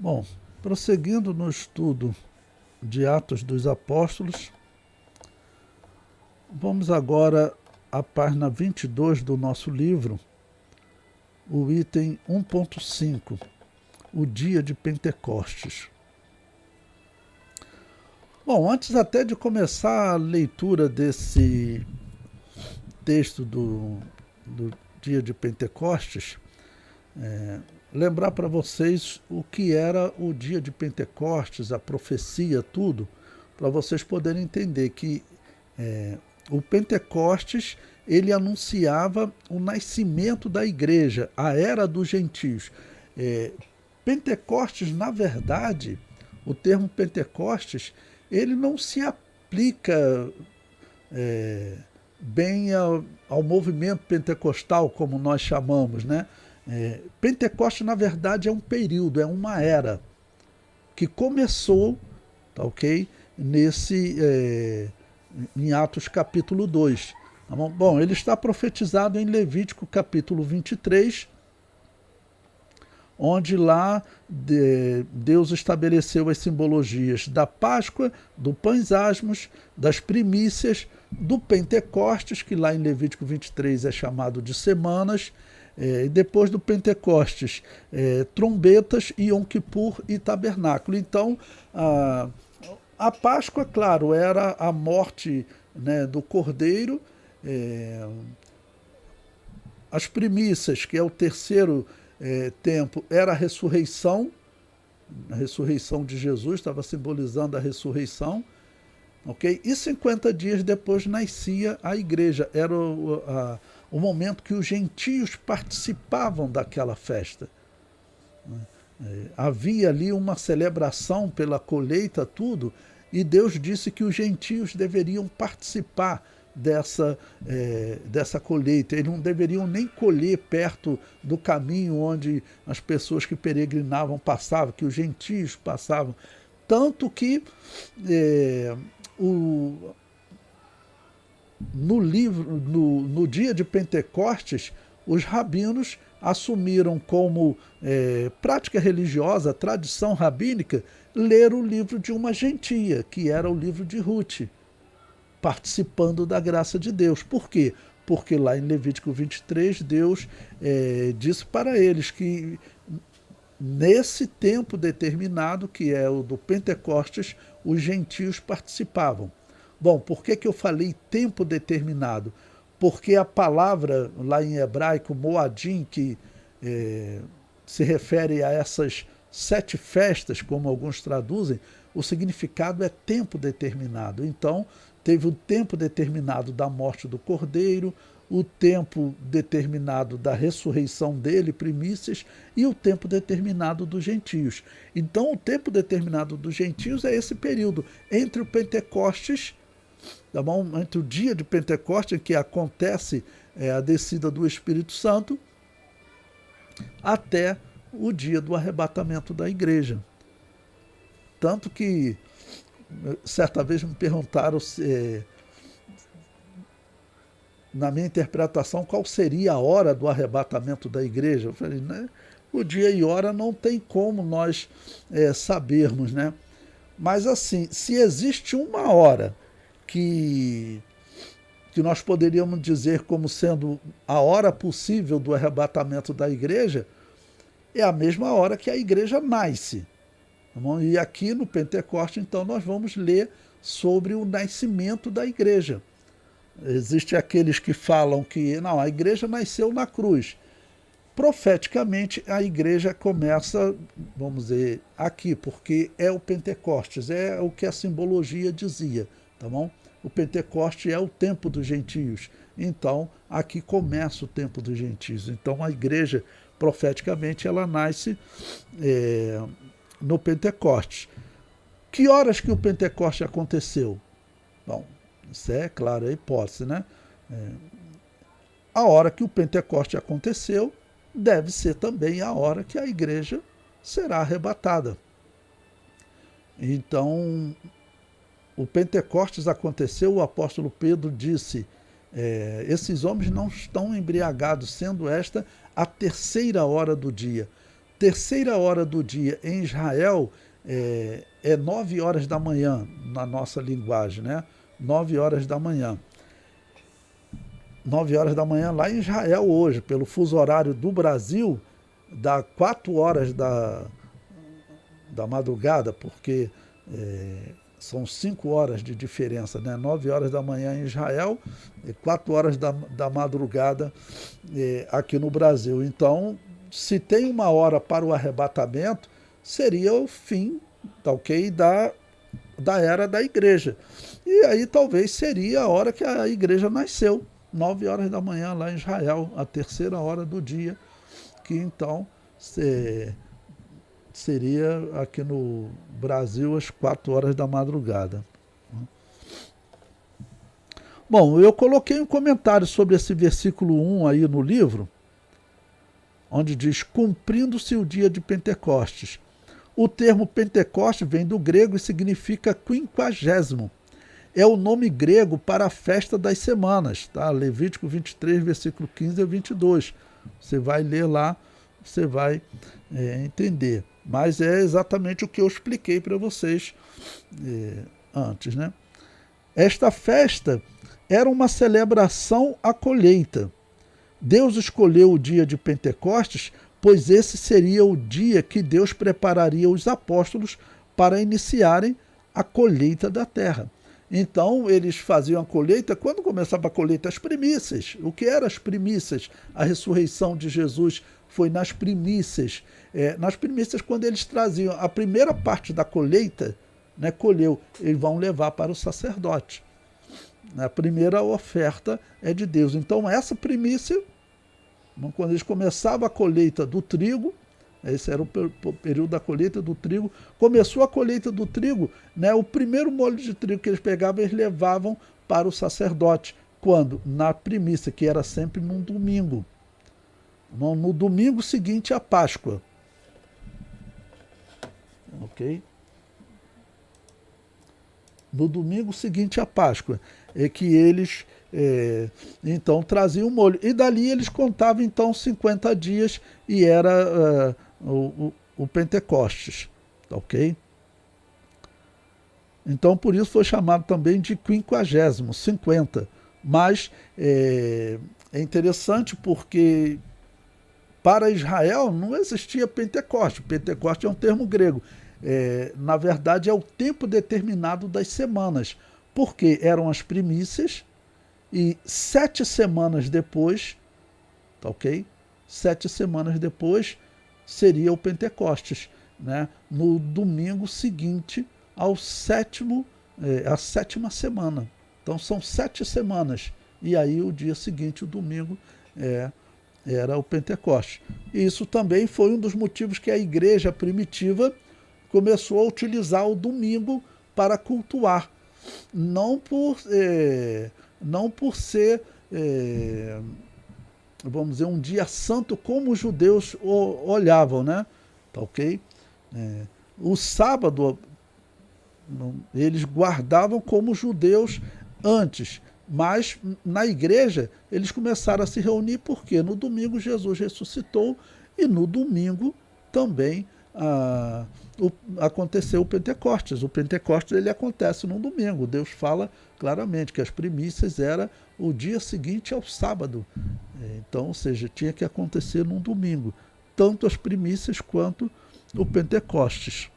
Bom, prosseguindo no estudo de Atos dos Apóstolos, vamos agora à página 22 do nosso livro, o item 1.5, o dia de Pentecostes. Bom, antes até de começar a leitura desse texto do dia de Pentecostes, lembrar para vocês o que era o dia de Pentecostes, a profecia, tudo, para vocês poderem entender que o Pentecostes ele anunciava o nascimento da igreja, a era dos gentios. Pentecostes, na verdade, o termo Pentecostes, ele não se aplica bem ao movimento pentecostal, como nós chamamos, né? Pentecostes, na verdade, é um período, é uma era que começou, tá ok? Em Atos capítulo 2. Tá bom? Bom, ele está profetizado em Levítico capítulo 23, onde lá Deus estabeleceu as simbologias da Páscoa, do Pães Asmos, das primícias, do Pentecostes, que lá em Levítico 23 é chamado de semanas, e depois do Pentecostes, trombetas, Yom Kippur e tabernáculo. Então, a Páscoa, claro, era a morte, né, do Cordeiro, as primícias, que é o terceiro tempo, era a ressurreição de Jesus, estava simbolizando a ressurreição, ok? E 50 dias depois nascia a igreja, era o momento que os gentios participavam daquela festa. Havia ali uma celebração pela colheita, tudo, e Deus disse que os gentios deveriam participar dessa colheita. Eles não deveriam nem colher perto do caminho onde as pessoas que peregrinavam passavam, que os gentios passavam. Tanto que no dia de Pentecostes, os rabinos assumiram como prática religiosa, tradição rabínica, ler o livro de uma gentia, que era o livro de Ruth, participando da graça de Deus. Por quê? Porque lá em Levítico 23, Deus disse para eles que nesse tempo determinado, que é o do Pentecostes, os gentios participavam. Bom, por que eu falei tempo determinado? Porque a palavra lá em hebraico, Moadim, que se refere a essas 7 festas, como alguns traduzem, o significado é tempo determinado. Então, teve o tempo determinado da morte do Cordeiro, o tempo determinado da ressurreição dele, primícias, e o tempo determinado dos gentios. Então, o tempo determinado dos gentios é esse período entre o Pentecostes, tá bom? Entre o dia de Pentecostes, em que acontece a descida do Espírito Santo, até o dia do arrebatamento da igreja. Tanto que, certa vez me perguntaram na minha interpretação, qual seria a hora do arrebatamento da igreja. Eu falei, né? O dia e hora não tem como nós sabermos, né? Mas assim, se existe uma hora que nós poderíamos dizer como sendo a hora possível do arrebatamento da igreja, é a mesma hora que a igreja nasce. Tá bom? E aqui no Pentecoste, então, nós vamos ler sobre o nascimento da igreja. Existem aqueles que falam que não, a igreja nasceu na cruz. Profeticamente, a igreja começa, vamos dizer, aqui, porque é o Pentecostes, é o que a simbologia dizia, tá bom? O Pentecoste é o tempo dos gentios. Então, aqui começa o tempo dos gentios. Então, a igreja, profeticamente, ela nasce no Pentecostes. Que horas que o Pentecoste aconteceu? Bom, isso é, claro, a hipótese, né? A hora que o Pentecoste aconteceu deve ser também a hora que a igreja será arrebatada. Então, o Pentecostes aconteceu, o apóstolo Pedro disse, esses homens não estão embriagados, sendo esta a terceira hora do dia. terceira hora do dia em Israel é 9 horas da manhã, na nossa linguagem, né? 9 horas da manhã. 9 horas da manhã lá em Israel hoje, pelo fuso horário do Brasil, dá 4 horas da madrugada, porque são 5 horas de diferença, né? 9 horas da manhã em Israel e 4 horas da madrugada aqui no Brasil. Então, se tem uma hora para o arrebatamento, seria o fim, tá ok, da era da igreja. E aí talvez seria a hora que a igreja nasceu, 9 horas da manhã lá em Israel, a terceira hora do dia, que então seria aqui no Brasil às 4 horas da madrugada. Bom, eu coloquei um comentário sobre esse versículo 1 aí no livro, onde diz, cumprindo-se o dia de Pentecostes. O termo Pentecostes vem do grego e significa quinquagésimo. É o nome grego para a festa das semanas, tá? Levítico 23, versículo 15 a 22. Você vai ler lá, você vai entender. Mas é exatamente o que eu expliquei para vocês antes, né? Esta festa era uma celebração à colheita. Deus escolheu o dia de Pentecostes, pois esse seria o dia que Deus prepararia os apóstolos para iniciarem a colheita da terra. Então, eles faziam a colheita, quando começava a colheita, as primícias. O que eram as primícias? A ressurreição de Jesus foi nas primícias. Nas primícias, quando eles traziam a primeira parte da colheita, né, colheu, eles vão levar para o sacerdote. A primeira oferta é de Deus. Então, essa primícia, quando eles começavam a colheita do trigo, esse era o período da colheita do trigo, começou a colheita do trigo, né, o primeiro molho de trigo que eles pegavam, eles levavam para o sacerdote. Quando? Na primícia, que era sempre num domingo. No domingo seguinte à Páscoa. Ok? No domingo seguinte à Páscoa, é que eles então traziam o molho. E dali eles contavam então 50 dias e era o Pentecostes, ok? Então por isso foi chamado também de quinquagésimo, 50. Mas é interessante porque para Israel não existia Pentecoste. Pentecoste é um termo grego. Na verdade é o tempo determinado das semanas, porque eram as primícias e 7 semanas depois, tá ok? 7 semanas depois seria o Pentecostes, né? No domingo seguinte ao a sétima semana. Então são 7 semanas e aí o dia seguinte, o domingo, era o Pentecostes. E isso também foi um dos motivos que a igreja primitiva começou a utilizar o domingo para cultuar. Não por ser, vamos dizer, um dia santo como os judeus olhavam, né? Tá ok? O sábado, eles guardavam como judeus antes, mas na igreja eles começaram a se reunir porque no domingo Jesus ressuscitou e no domingo também aconteceu o Pentecostes. O Pentecostes ele acontece no domingo. Deus fala claramente que as primícias era o dia seguinte ao sábado. Então, ou seja, tinha que acontecer num domingo. Tanto as primícias quanto o Pentecostes.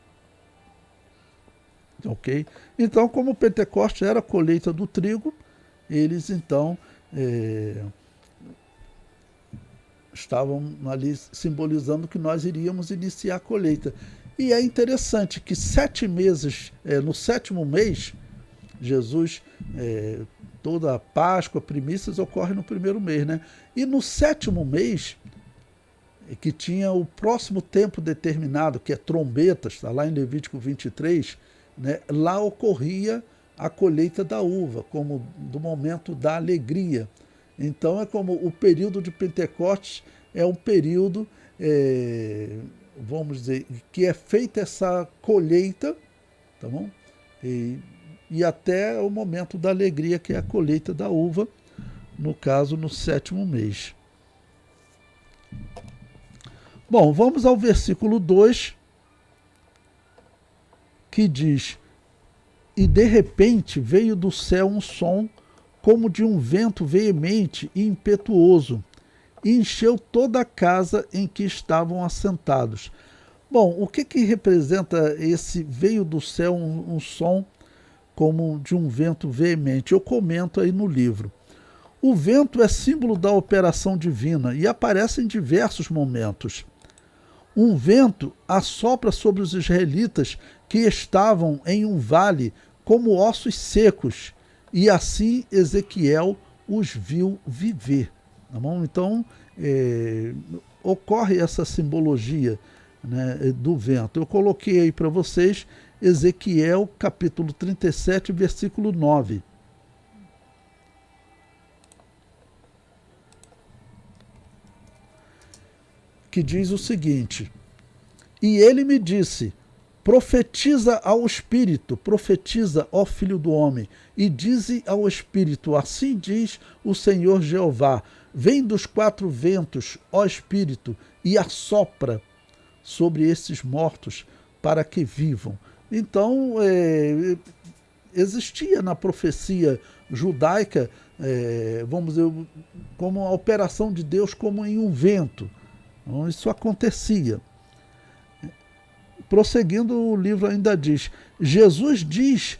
Ok? Então, como o Pentecostes era a colheita do trigo, eles então estavam ali simbolizando que nós iríamos iniciar a colheita. E é interessante que 7 meses, no 7º mês, Jesus, toda a Páscoa, primícias ocorre no 1º mês, né? E no 7º mês, que tinha o próximo tempo determinado, que é trombetas, está lá em Levítico 23, né? Lá ocorria a colheita da uva, como do momento da alegria. Então é como o período de Pentecostes é um período, vamos dizer, que é feita essa colheita, tá bom? E até o momento da alegria, que é a colheita da uva, no caso no 7º mês. Bom, vamos ao versículo 2, que diz: e de repente veio do céu um som como de um vento veemente e impetuoso, e encheu toda a casa em que estavam assentados. Bom, o que representa esse veio do céu um som como de um vento veemente? Eu comento aí no livro. O vento é símbolo da operação divina e aparece em diversos momentos. Um vento assopra sobre os israelitas que estavam em um vale como ossos secos, e assim Ezequiel os viu viver. Tá bom? Então, ocorre essa simbologia, né, do vento. Eu coloquei aí para vocês Ezequiel capítulo 37, versículo 9. Que diz o seguinte: e ele me disse, profetiza ao Espírito, profetiza, ó Filho do Homem, e dize ao Espírito, assim diz o Senhor Jeová, vem dos quatro ventos, ó Espírito, e assopra sobre esses mortos para que vivam. Então, existia na profecia judaica, vamos dizer, como a operação de Deus como em um vento. Então, isso acontecia. Prosseguindo, o livro ainda diz: Jesus diz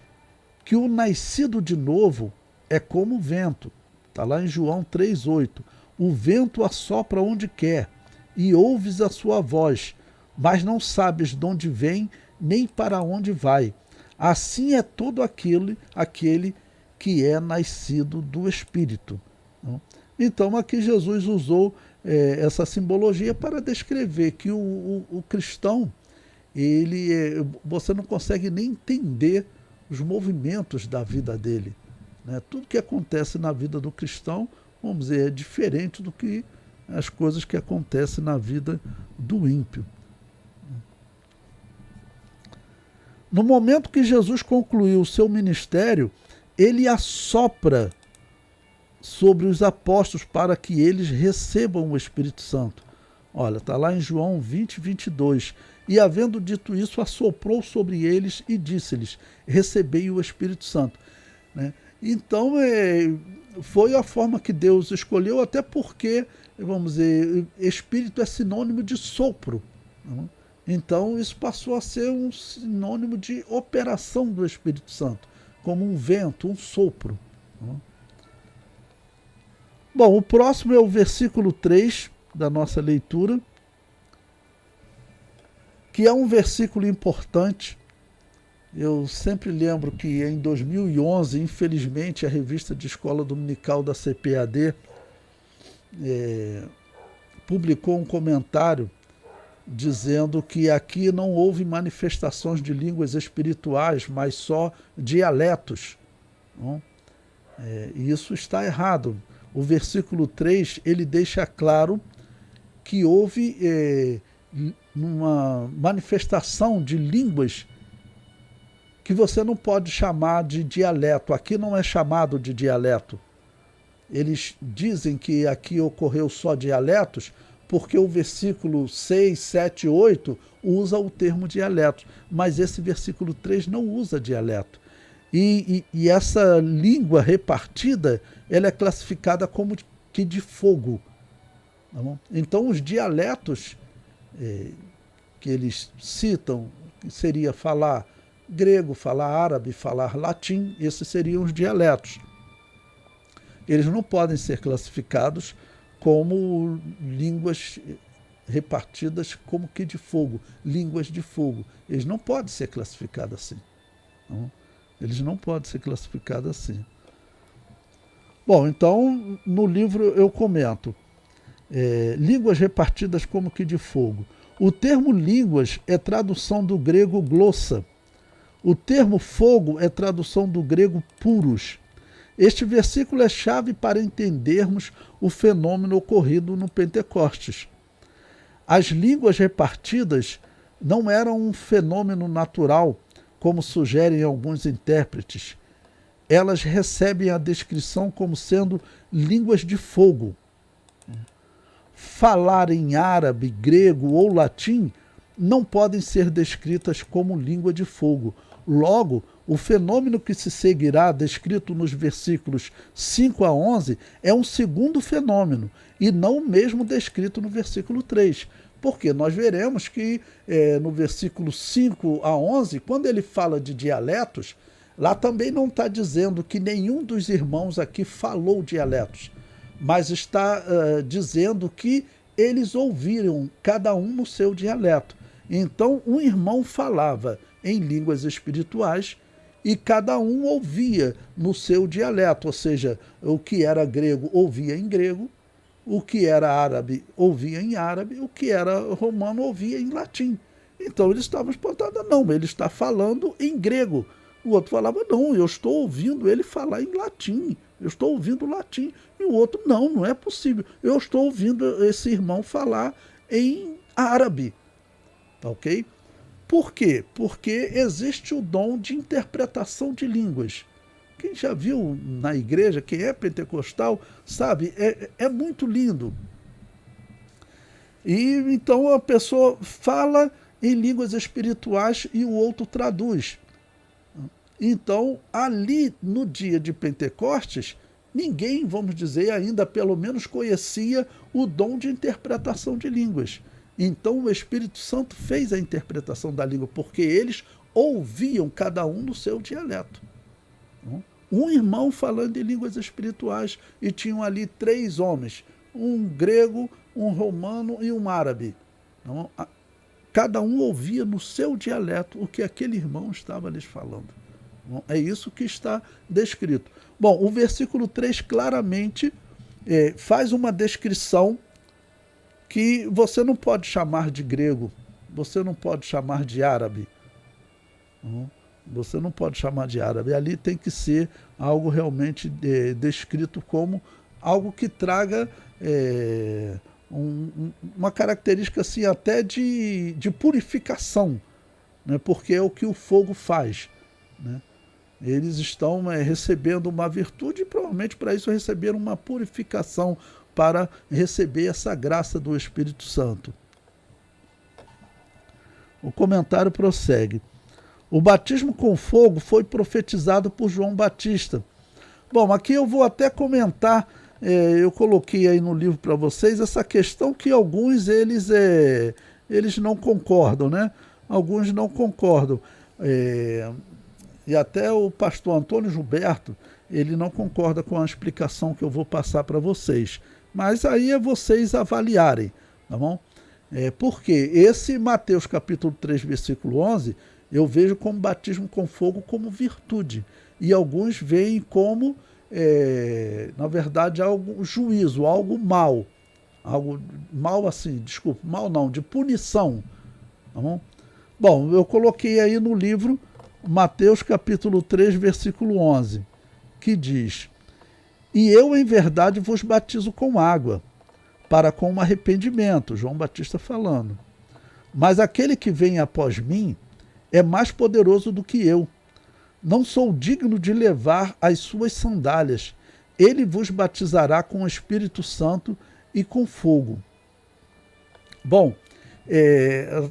que o nascido de novo é como o vento. Está lá em João 3,8. O vento assopra onde quer, e ouves a sua voz, mas não sabes de onde vem, nem para onde vai. Assim é todo aquele que é nascido do Espírito. Então, aqui Jesus usou essa simbologia para descrever que o cristão, você não consegue nem entender os movimentos da vida dele, né? Tudo que acontece na vida do cristão, vamos dizer, é diferente do que as coisas que acontecem na vida do ímpio. No momento que Jesus concluiu o seu ministério, ele assopra sobre os apóstolos para que eles recebam o Espírito Santo. Olha, está lá em João 20, 22. E havendo dito isso, assoprou sobre eles e disse-lhes, recebei o Espírito Santo. Né? Então, foi a forma que Deus escolheu, até porque, vamos dizer, Espírito é sinônimo de sopro. Né? Então, isso passou a ser um sinônimo de operação do Espírito Santo, como um vento, um sopro. Né? Bom, o próximo é o versículo 3 da nossa leitura, que é um versículo importante. Eu sempre lembro que em 2011, infelizmente, a revista de escola dominical da CPAD publicou um comentário dizendo que aqui não houve manifestações de línguas espirituais, mas só dialetos. Não? E isso está errado. O versículo 3, ele deixa claro que houve uma manifestação de línguas que você não pode chamar de dialeto. Aqui não é chamado de dialeto. Eles dizem que aqui ocorreu só dialetos porque o versículo 6, 7, 8 usa o termo dialeto, mas esse versículo 3 não usa dialeto. E essa língua repartida, ela é classificada como que de fogo. Tá bom? Então, os dialetos que eles citam, que seria falar grego, falar árabe, falar latim, esses seriam os dialetos. Eles não podem ser classificados como línguas repartidas como que de fogo, línguas de fogo. Eles não podem ser classificados assim. Não? Eles não podem ser classificados assim. Bom, então, no livro eu comento, línguas repartidas como que de fogo. O termo línguas é tradução do grego glossa. O termo fogo é tradução do grego puros. Este versículo é chave para entendermos o fenômeno ocorrido no Pentecostes. As línguas repartidas não eram um fenômeno natural, como sugerem alguns intérpretes. Elas recebem a descrição como sendo línguas de fogo. falar em árabe, grego ou latim não podem ser descritas como língua de fogo. Logo, o fenômeno que se seguirá, descrito nos versículos 5 a 11, é um segundo fenômeno, e não o mesmo descrito no versículo 3. Porque nós veremos que no versículo 5 a 11, quando ele fala de dialetos, lá também não está dizendo que nenhum dos irmãos aqui falou dialetos, mas está dizendo que eles ouviram, cada um no seu dialeto. Então, um irmão falava em línguas espirituais e cada um ouvia no seu dialeto, ou seja, o que era grego ouvia em grego, o que era árabe ouvia em árabe, o que era romano ouvia em latim. Então eles estavam espantados, não, ele está falando em grego. O outro falava, não, eu estou ouvindo ele falar em latim, eu estou ouvindo latim. E o outro, não, não é possível, eu estou ouvindo esse irmão falar em árabe. Tá ok? Por quê? Porque existe o dom de interpretação de línguas. Quem já viu na igreja, quem é pentecostal, sabe, é muito lindo. E então a pessoa fala em línguas espirituais e o outro traduz. Então, ali no dia de Pentecostes, ninguém, vamos dizer, ainda pelo menos conhecia o dom de interpretação de línguas. Então o Espírito Santo fez a interpretação da língua, porque eles ouviam cada um no seu dialeto. Um irmão falando em línguas espirituais, e tinham ali 3 homens, um grego, um romano e um árabe. Cada um ouvia no seu dialeto o que aquele irmão estava lhes falando. É isso que está descrito. Bom, o versículo 3 claramente faz uma descrição que você não pode chamar de grego, você não pode chamar de árabe. Você não pode chamar de árabe. Ali tem que ser algo realmente descrito como algo que traga uma característica assim, até de purificação, né? Porque é o que o fogo faz, né? Eles estão recebendo uma virtude e provavelmente para isso receberam uma purificação para receber essa graça do Espírito Santo. O comentário prossegue. O batismo com fogo foi profetizado por João Batista. Bom, aqui eu vou até comentar, eu coloquei aí no livro para vocês, essa questão que alguns eles não concordam, né? Alguns não concordam. E até o pastor Antônio Gilberto, ele não concorda com a explicação que eu vou passar para vocês. Mas aí é vocês avaliarem, tá bom? Porque esse Mateus capítulo 3, versículo 11, eu vejo como batismo com fogo como virtude. E alguns veem como, na verdade, algo juízo, algo mal. Algo mal assim, desculpa, mal não, de punição. Tá bom? Bom, eu coloquei aí no livro Mateus capítulo 3, versículo 11, que diz: E eu em verdade vos batizo com água, para com um arrependimento, João Batista falando. Mas aquele que vem após mim é mais poderoso do que eu. Não sou digno de levar as suas sandálias. Ele vos batizará com o Espírito Santo e com fogo. Bom,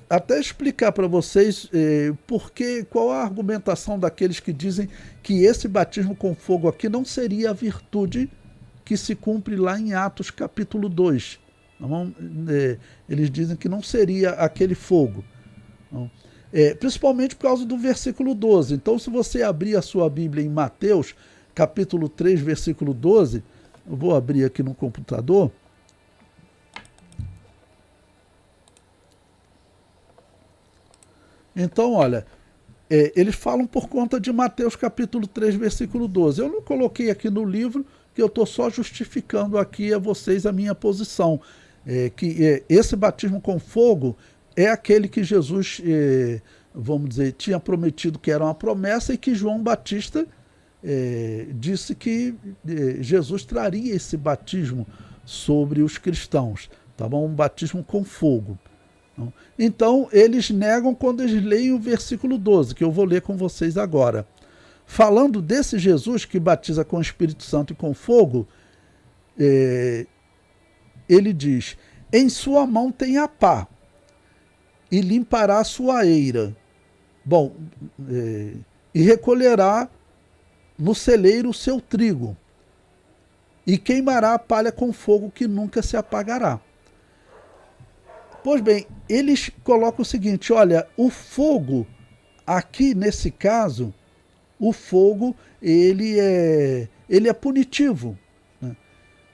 até explicar para vocês qual a argumentação daqueles que dizem que esse batismo com fogo aqui não seria a virtude que se cumpre lá em Atos capítulo 2. Não, eles dizem que não seria aquele fogo. Não. Principalmente por causa do versículo 12. Então, se você abrir a sua Bíblia em Mateus capítulo 3, versículo 12, eu vou abrir aqui no computador. Então, olha, eles falam por conta de Mateus capítulo 3, versículo 12. Eu não coloquei aqui no livro, que eu estou só justificando aqui a vocês a minha posição. Que esse batismo com fogo é aquele que Jesus, vamos dizer, tinha prometido, que era uma promessa, e que João Batista disse que Jesus traria esse batismo sobre os cristãos, tá bom? Um batismo com fogo. Então, eles negam quando eles leem o versículo 12, que eu vou ler com vocês agora. Falando desse Jesus que batiza com o Espírito Santo e com fogo, ele diz: Em sua mão tem a pá, e limpará a sua eira. Bom, e recolherá no celeiro o seu trigo, e queimará a palha com fogo que nunca se apagará. Pois bem, eles colocam o seguinte, olha, o fogo, aqui nesse caso, o fogo, ele é punitivo. Né?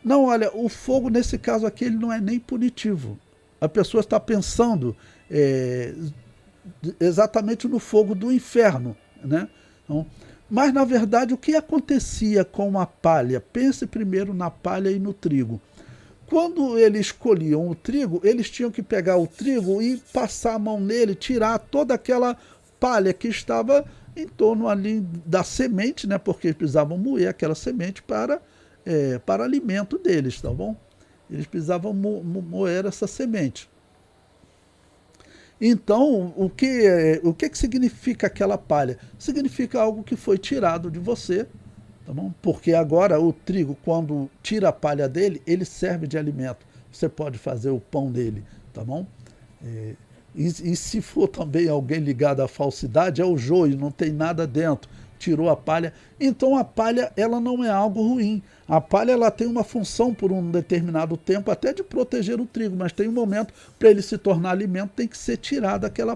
Não, olha, o fogo nesse caso aqui, ele não é nem punitivo. A pessoa está pensando exatamente no fogo do inferno. Né? Então, mas, na verdade, o que acontecia com a palha? Pense primeiro na palha e no trigo. Quando eles colhiam o trigo, eles tinham que pegar o trigo e passar a mão nele, tirar toda aquela palha que estava em torno ali da semente, né? Porque eles precisavam moer aquela semente para alimento deles, tá bom? Eles precisavam moer essa semente. Então, o que significa aquela palha? Significa algo que foi tirado de você, tá bom? Porque agora o trigo, quando tira a palha dele, ele serve de alimento. Você pode fazer o pão dele, tá bom? E se for também alguém ligado à falsidade, é o joio, não tem nada dentro, tirou a palha. Então a palha, ela não é algo ruim. A palha, ela tem uma função por um determinado tempo, até de proteger o trigo, mas tem um momento, para ele se tornar alimento, tem que ser tirada aquela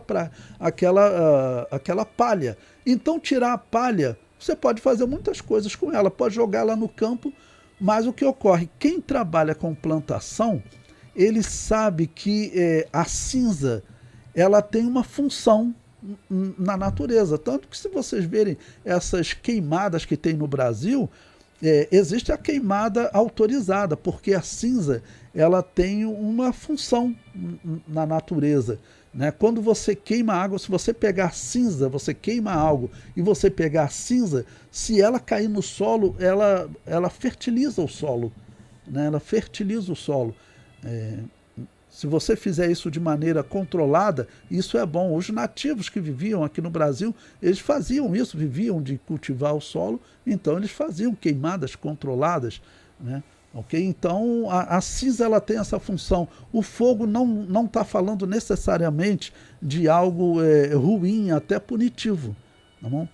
palha. Então tirar a palha, você pode fazer muitas coisas com ela, pode jogá-la no campo, mas o que ocorre? Quem trabalha com plantação, ele sabe que a cinza, ela tem uma função na natureza. Tanto que se vocês verem essas queimadas que tem no Brasil, existe a queimada autorizada, porque a cinza, ela tem uma função na natureza. Né? Quando você queima água, se você pegar cinza, você queima algo e você pegar cinza, se ela cair no solo, ela fertiliza o solo. Né? Ela fertiliza o solo. Se você fizer isso de maneira controlada, isso é bom. Os nativos que viviam aqui no Brasil, eles faziam isso, viviam de cultivar o solo, então eles faziam queimadas controladas. Né? Okay? Então, a cinza, ela tem essa função. O fogo não está falando necessariamente de algo ruim, até punitivo. Tá bom?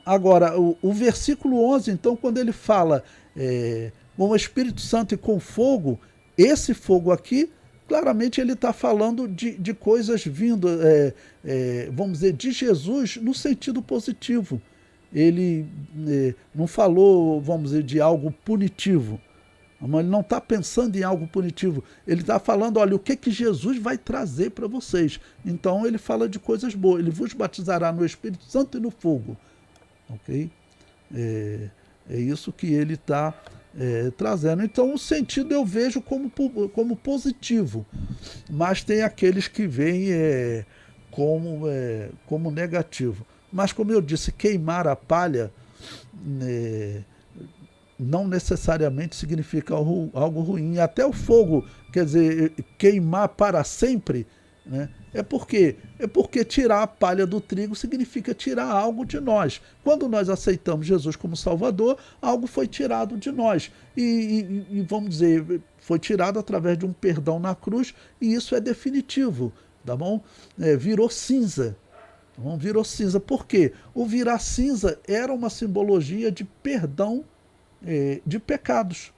Agora, o versículo 11, então, quando ele fala com o Espírito Santo e com fogo, esse fogo aqui, claramente ele está falando de coisas vindo, vamos dizer, de Jesus no sentido positivo. Ele não falou, vamos dizer, de algo punitivo. Ele não está pensando em algo punitivo. Ele está falando, olha, o que Jesus vai trazer para vocês. Então ele fala de coisas boas. Ele vos batizará no Espírito Santo e no fogo. Ok? É isso que ele está trazendo. Então o sentido eu vejo como positivo. Mas tem aqueles que veem como negativo. Mas como eu disse, queimar a palha não necessariamente significa algo ruim. Até o fogo, quer dizer, queimar para sempre, né? É porque tirar a palha do trigo significa tirar algo de nós. Quando nós aceitamos Jesus como Salvador, algo foi tirado de nós. E vamos dizer, foi tirado através de um perdão na cruz, e isso é definitivo, tá bom? Virou cinza. Tá bom? Virou cinza. Por quê? O virar cinza era uma simbologia de perdão de pecados.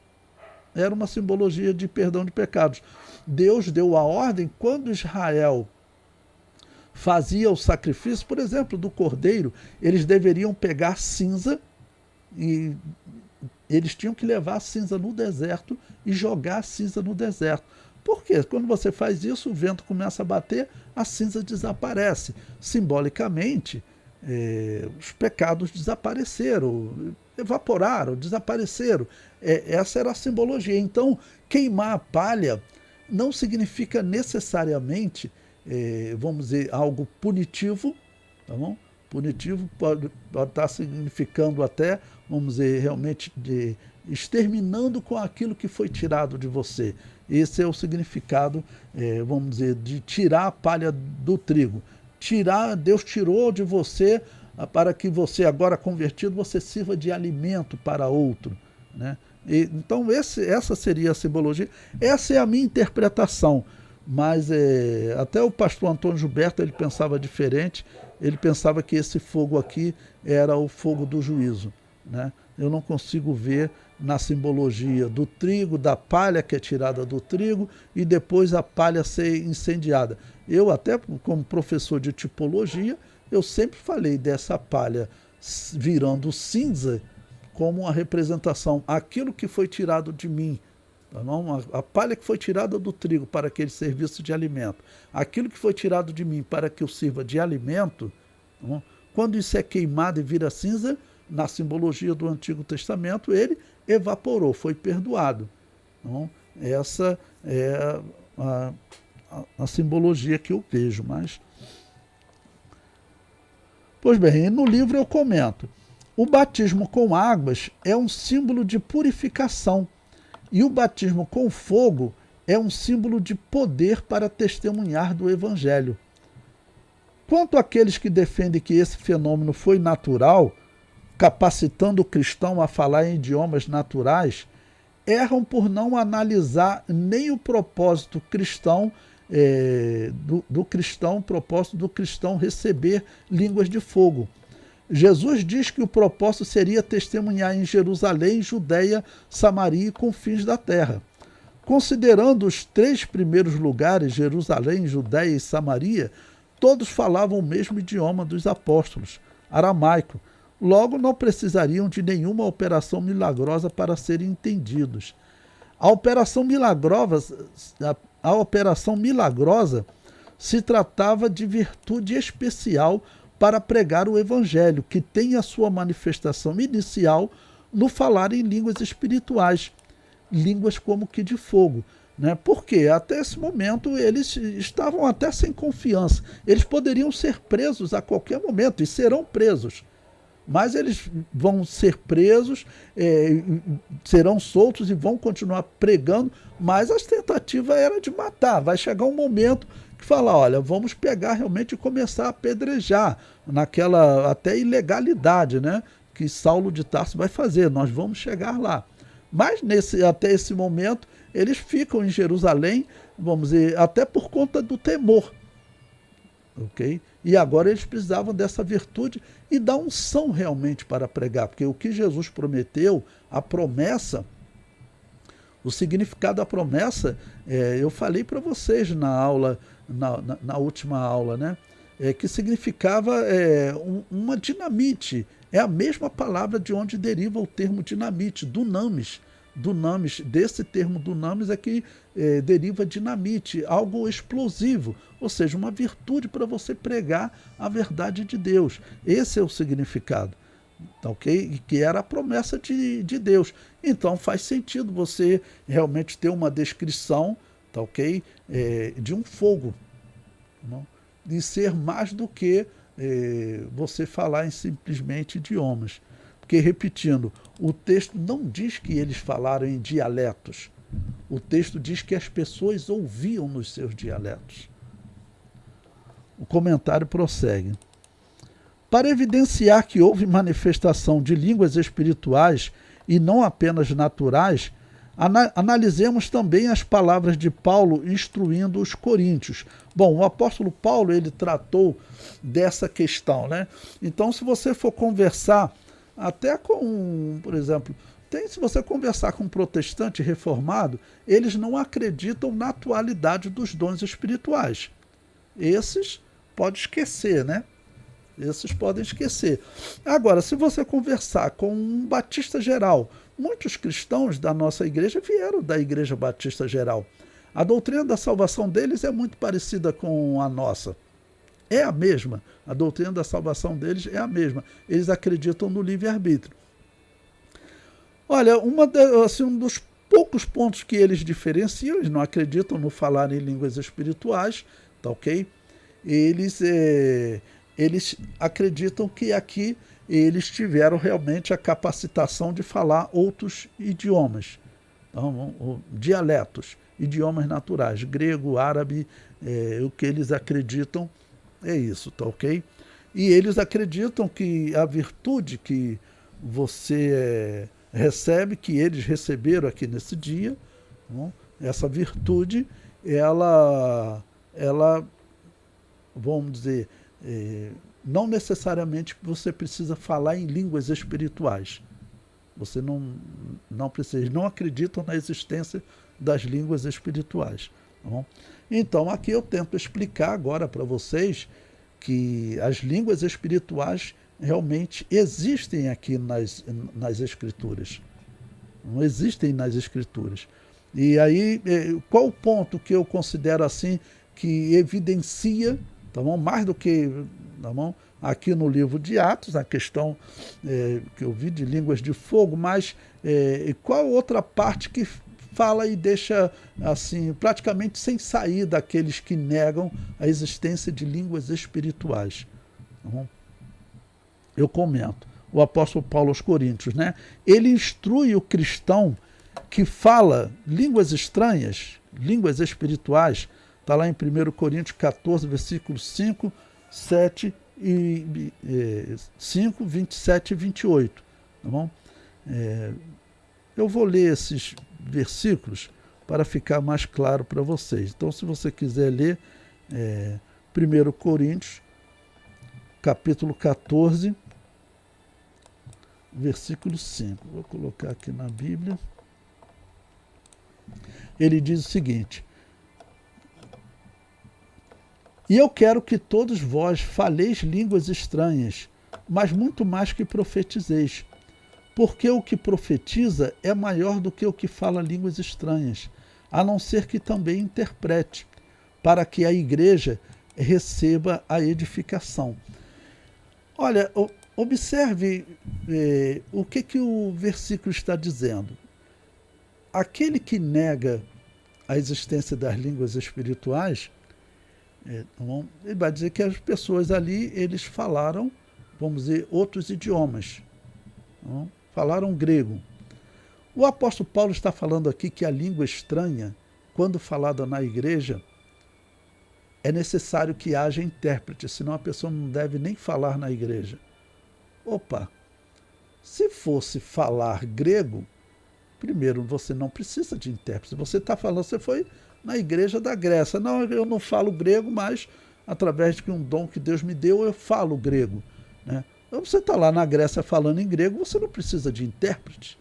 Era uma simbologia de perdão de pecados. Deus deu a ordem, quando Israel fazia o sacrifício, por exemplo, do cordeiro, eles deveriam pegar cinza e eles tinham que levar a cinza no deserto e jogar a cinza no deserto. Por quê? Quando você faz isso, o vento começa a bater, a cinza desaparece. Simbolicamente, os pecados desapareceram, evaporaram, desapareceram. Essa era a simbologia. Então, queimar a palha não significa necessariamente, vamos dizer, algo punitivo, tá bom? Punitivo pode estar significando até, vamos dizer, realmente exterminando com aquilo que foi tirado de você. Esse é o significado, vamos dizer, de tirar a palha do trigo. Deus tirou de você para que você, agora convertido, você sirva de alimento para outro. Né? Então essa seria a simbologia, essa é a minha interpretação, mas até o pastor Antônio Gilberto ele pensava diferente, ele pensava que esse fogo aqui era o fogo do juízo, né? Eu não consigo ver na simbologia do trigo, da palha que é tirada do trigo e depois a palha ser incendiada. Eu até como professor de tipologia, eu sempre falei dessa palha virando cinza como uma representação, aquilo que foi tirado de mim, tá bom? A palha que foi tirada do trigo para que ele servisse de alimento, aquilo que foi tirado de mim para que eu sirva de alimento, tá bom? Quando isso é queimado e vira cinza, na simbologia do Antigo Testamento, ele evaporou, foi perdoado. Tá bom? Essa é a simbologia que eu vejo. Mas, pois bem, no livro eu comento, o batismo com águas é um símbolo de purificação e o batismo com fogo é um símbolo de poder para testemunhar do Evangelho. Quanto àqueles que defendem que esse fenômeno foi natural, capacitando o cristão a falar em idiomas naturais, erram por não analisar nem o propósito cristão propósito do cristão receber línguas de fogo. Jesus diz que o propósito seria testemunhar em Jerusalém, Judeia, Samaria e confins da terra. Considerando os 3 primeiros lugares, Jerusalém, Judeia e Samaria, todos falavam o mesmo idioma dos apóstolos, aramaico. Logo, não precisariam de nenhuma operação milagrosa para serem entendidos. A operação milagrosa se tratava de virtude especial para pregar o Evangelho, que tem a sua manifestação inicial no falar em línguas espirituais, línguas como que de fogo. Né? Porque até esse momento eles estavam até sem confiança. Eles poderiam ser presos a qualquer momento e serão presos. Mas eles vão ser presos, serão soltos e vão continuar pregando, mas a tentativa era de matar. Vai chegar um momento que fala, olha, vamos pegar realmente e começar a apedrejar naquela até ilegalidade, né, que Saulo de Tarso vai fazer, nós vamos chegar lá. Mas até esse momento eles ficam em Jerusalém, vamos dizer, até por conta do temor. Okay? E agora eles precisavam dessa virtude e da unção realmente para pregar, porque o que Jesus prometeu, a promessa, o significado da promessa, eu falei para vocês na aula, na última aula, né? Que significava uma dinamite. É a mesma palavra de onde deriva o termo dinamite, dunamis. Dunamis, desse termo dunamis é que deriva dinamite, algo explosivo, ou seja, uma virtude para você pregar a verdade de Deus. Esse é o significado, tá ok? Que era a promessa de Deus. Então faz sentido você realmente ter uma descrição, tá ok? De um fogo, não? De ser mais do que você falar em simplesmente idiomas. Porque, repetindo, o texto não diz que eles falaram em dialetos. O texto diz que as pessoas ouviam nos seus dialetos. O comentário prossegue. Para evidenciar que houve manifestação de línguas espirituais e não apenas naturais, analisemos também as palavras de Paulo instruindo os coríntios. Bom, o apóstolo Paulo ele tratou dessa questão, né? Então, se você for conversar até com, por exemplo, se você conversar com um protestante reformado, eles não acreditam na atualidade dos dons espirituais. Esses pode esquecer, né? Esses podem esquecer. Agora, se você conversar com um batista geral, muitos cristãos da nossa igreja vieram da Igreja Batista Geral. A doutrina da salvação deles é muito parecida com a nossa. É a mesma. A doutrina da salvação deles é a mesma. Eles acreditam no livre-arbítrio. Olha, um dos poucos pontos que eles diferenciam, eles não acreditam no falar em línguas espirituais, tá ok? Eles acreditam que aqui eles tiveram realmente a capacitação de falar outros idiomas, então, dialetos, idiomas naturais, grego, árabe, o que eles acreditam é isso, tá ok? E eles acreditam que a virtude que você recebe, que eles receberam aqui nesse dia, tá bom? Essa virtude, ela vamos dizer, não necessariamente você precisa falar em línguas espirituais. Você não precisa, eles não acreditam na existência das línguas espirituais. Tá bom? Então, aqui eu tento explicar agora para vocês que as línguas espirituais realmente existem aqui nas Escrituras. Não existem nas Escrituras. E aí, qual o ponto que eu considero assim que evidencia, tá bom? Mais do que, tá bom? Aqui no livro de Atos, a questão que eu vi de línguas de fogo, mas qual outra parte que fala e deixa assim praticamente sem sair daqueles que negam a existência de línguas espirituais? Tá bom? Eu comento. O apóstolo Paulo aos Coríntios, né? Ele instrui o cristão que fala línguas estranhas, línguas espirituais. Está lá em 1 Coríntios 14, versículos 5, 7 e 5, 27 e 28. Tá bom? Eu vou ler esses versículos para ficar mais claro para vocês. Então, se você quiser ler 1 Coríntios, capítulo 14, versículo 5. Vou colocar aqui na Bíblia. Ele diz o seguinte: e eu quero que todos vós faleis línguas estranhas, mas muito mais que profetizeis, porque o que profetiza é maior do que o que fala línguas estranhas, a não ser que também interprete, para que a igreja receba a edificação. Olha, observe o que o versículo está dizendo. Aquele que nega a existência das línguas espirituais, ele vai dizer que as pessoas ali, eles falaram, vamos dizer, outros idiomas. Falaram grego. O apóstolo Paulo está falando aqui que a língua estranha, quando falada na igreja, é necessário que haja intérprete, senão a pessoa não deve nem falar na igreja. Opa! Se fosse falar grego, primeiro, você não precisa de intérprete. Você está falando, você foi na igreja da Grécia. Não, eu não falo grego, mas através de um dom que Deus me deu, eu falo grego. Né? Então, você está lá na Grécia falando em grego, você não precisa de intérprete.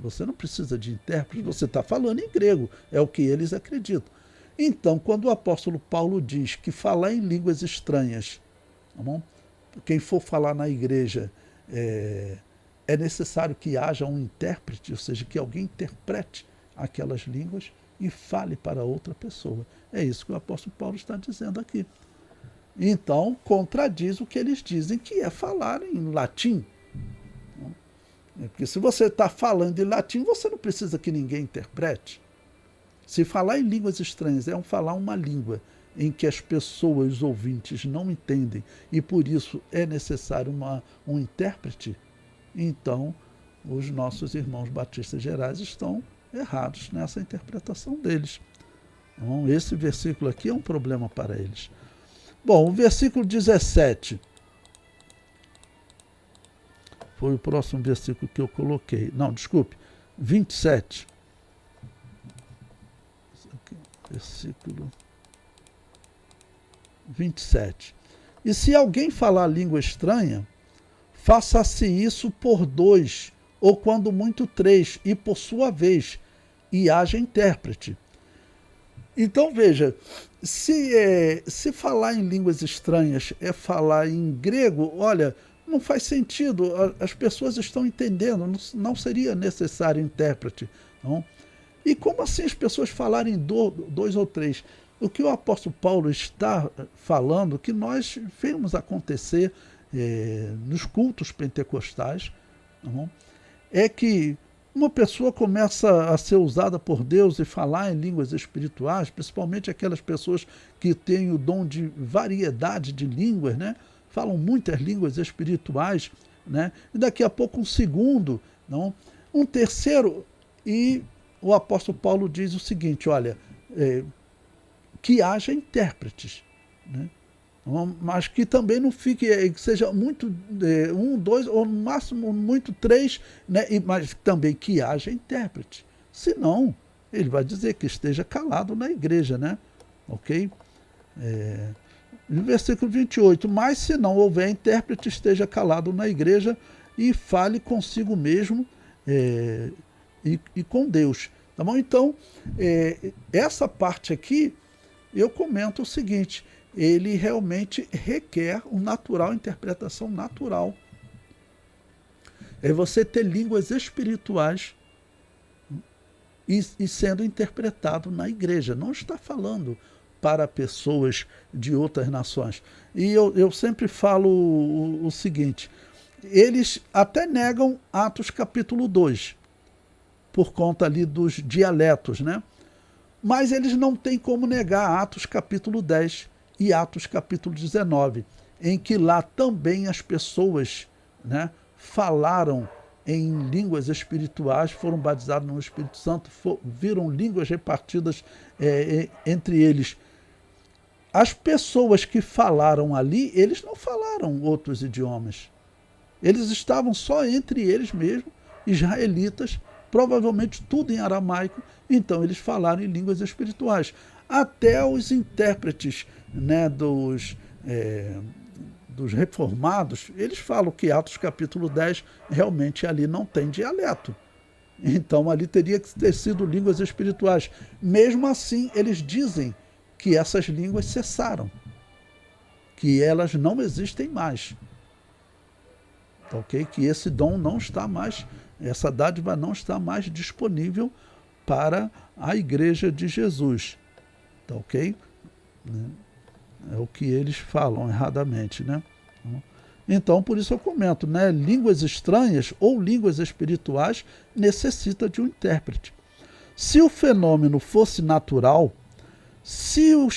Você não precisa de intérprete, você está falando em grego. É o que eles acreditam. Então, quando o apóstolo Paulo diz que falar em línguas estranhas, tá bom? Quem for falar na igreja, é necessário que haja um intérprete, ou seja, que alguém interprete aquelas línguas e fale para outra pessoa. É isso que o apóstolo Paulo está dizendo aqui. Então, contradiz o que eles dizem, que é falar em latim. Porque se você está falando em latim, você não precisa que ninguém interprete. Se falar em línguas estranhas é falar uma língua em que as pessoas, os ouvintes, não entendem e por isso é necessário um intérprete, então os nossos irmãos batistas gerais estão errados nessa interpretação deles. Então, esse versículo aqui é um problema para eles. Bom, o versículo 17 foi o próximo versículo que eu coloquei. Não, desculpe, 27. Versículo 27. E se alguém falar língua estranha, faça-se isso por 2, ou quando muito 3, e por sua vez, e haja intérprete. Então veja, se falar em línguas estranhas é falar em grego, olha, não faz sentido, as pessoas estão entendendo, não seria necessário intérprete. Não? E como assim as pessoas falarem 2 ou 3? O que o apóstolo Paulo está falando, que nós vemos acontecer nos cultos pentecostais, não? É que uma pessoa começa a ser usada por Deus e falar em línguas espirituais, principalmente aquelas pessoas que têm o dom de variedade de línguas, né? Falam muitas línguas espirituais, né? E daqui a pouco um segundo, não? Um terceiro, e o apóstolo Paulo diz o seguinte, olha, que haja intérpretes, né? Mas que também não fique, que seja muito um, dois, ou no máximo muito três, né? Mas também que haja intérprete. Senão, ele vai dizer que esteja calado na igreja, né? Ok? No versículo 28, mas se não houver intérprete, esteja calado na igreja e fale consigo mesmo e com Deus. Tá bom? Então, essa parte aqui, eu comento o seguinte, ele realmente requer interpretação natural. É você ter línguas espirituais e sendo interpretado na igreja. Não está falando para pessoas de outras nações. E eu sempre falo o seguinte, eles até negam Atos capítulo 2, por conta ali dos dialetos, né? Mas eles não têm como negar Atos capítulo 10 e Atos capítulo 19, em que lá também as pessoas, né, falaram em línguas espirituais, foram batizados no Espírito Santo, viram línguas repartidas entre eles. As pessoas que falaram ali, eles não falaram outros idiomas. Eles estavam só entre eles mesmos, israelitas, provavelmente tudo em aramaico, então eles falaram em línguas espirituais. Até os intérpretes, né, dos reformados, eles falam que Atos capítulo 10 realmente ali não tem dialeto. Então ali teria que ter sido línguas espirituais. Mesmo assim, eles dizem que essas línguas cessaram, que elas não existem mais. Ok? Que esse dom não está mais, essa dádiva não está mais disponível para a igreja de Jesus. Tá ok? É o que eles falam erradamente, né? Então, por isso eu comento, né? Línguas estranhas ou línguas espirituais necessita de um intérprete. Se o fenômeno fosse natural, se o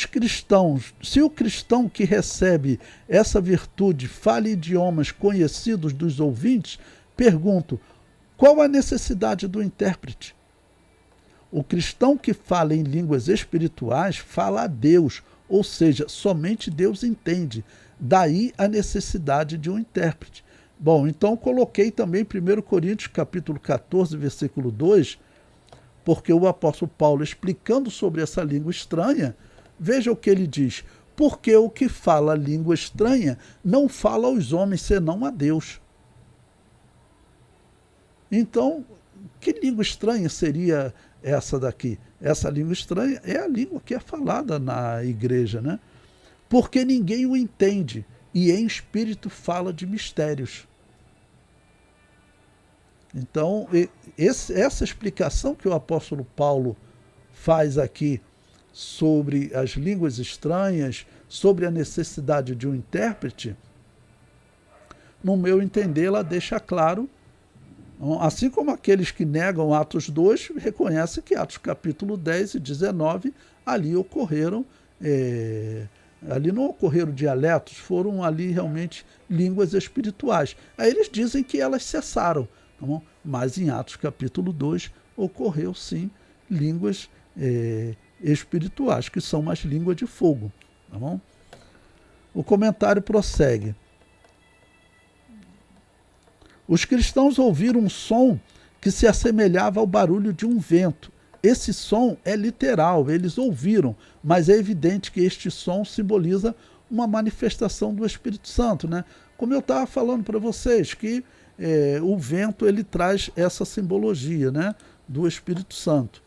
cristão que recebe essa virtude fale idiomas conhecidos dos ouvintes, pergunto, qual a necessidade do intérprete? O cristão que fala em línguas espirituais fala a Deus, ou seja, somente Deus entende. Daí a necessidade de um intérprete. Bom, então coloquei também 1 Coríntios capítulo 14, versículo 2, porque o apóstolo Paulo, explicando sobre essa língua estranha, veja o que ele diz, porque o que fala língua estranha não fala aos homens, senão a Deus. Então, que língua estranha seria essa daqui? Essa língua estranha é a língua que é falada na igreja, né? Porque ninguém o entende, e em espírito fala de mistérios. Então, essa explicação que o apóstolo Paulo faz aqui sobre as línguas estranhas, sobre a necessidade de um intérprete, no meu entender, ela deixa claro, assim como aqueles que negam Atos 2, reconhecem que Atos capítulo 10 e 19, ali ocorreram, ali não ocorreram dialetos, foram ali realmente línguas espirituais. Aí eles dizem que elas cessaram. Tá bom? Mas em Atos capítulo 2 ocorreu sim línguas espirituais, que são mais línguas de fogo. Tá bom? O comentário prossegue. Os cristãos ouviram um som que se assemelhava ao barulho de um vento. Esse som é literal, eles ouviram, mas é evidente que este som simboliza uma manifestação do Espírito Santo, né? Como eu estava falando para vocês, que o vento ele traz essa simbologia, né, do Espírito Santo.